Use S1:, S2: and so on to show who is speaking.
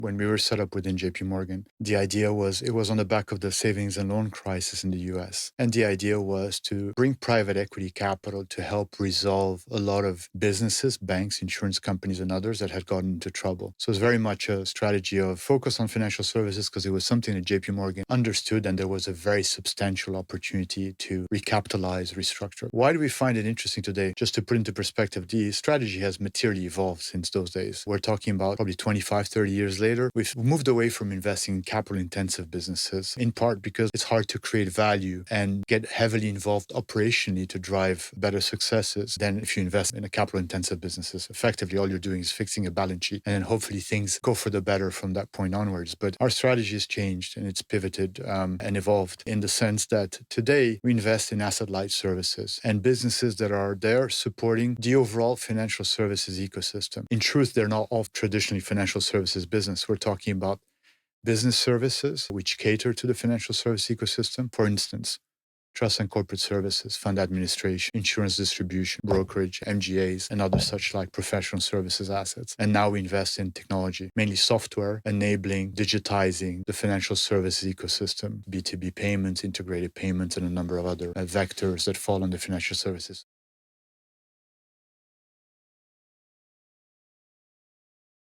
S1: When we were set up within JP Morgan, the idea was it was on the back of the savings and loan crisis in the US. And the idea was to bring private equity capital to help resolve a lot of businesses, banks, insurance companies, and others that had gotten into trouble. So it's very much a strategy of focus on financial services because it was something that JP Morgan understood, and there was a very substantial opportunity to recapitalize, restructure. Why do we find it interesting today? Just to put into perspective, the strategy has materially evolved since those days. We're talking about probably 25, 30 years later. We've moved away from investing in capital-intensive businesses, in part because it's hard to create value and get heavily involved operationally to drive better successes than if you invest in a capital-intensive businesses. Effectively, all you're doing is fixing a balance sheet, and then hopefully things go for the better from that point onwards. But our strategy has changed, and it's pivoted and evolved in the sense that today we invest in asset-light services and businesses that are there supporting the overall financial services ecosystem. In truth, they're not all traditionally financial services business. We're talking about business services which cater to the financial service ecosystem. For instance, trust and corporate services, fund administration, insurance distribution, brokerage, MGAs, and other such like professional services assets. And now we invest in technology, mainly software, enabling, digitizing the financial services ecosystem, B2B payments, integrated payments, and a number of other vectors that fall under financial services.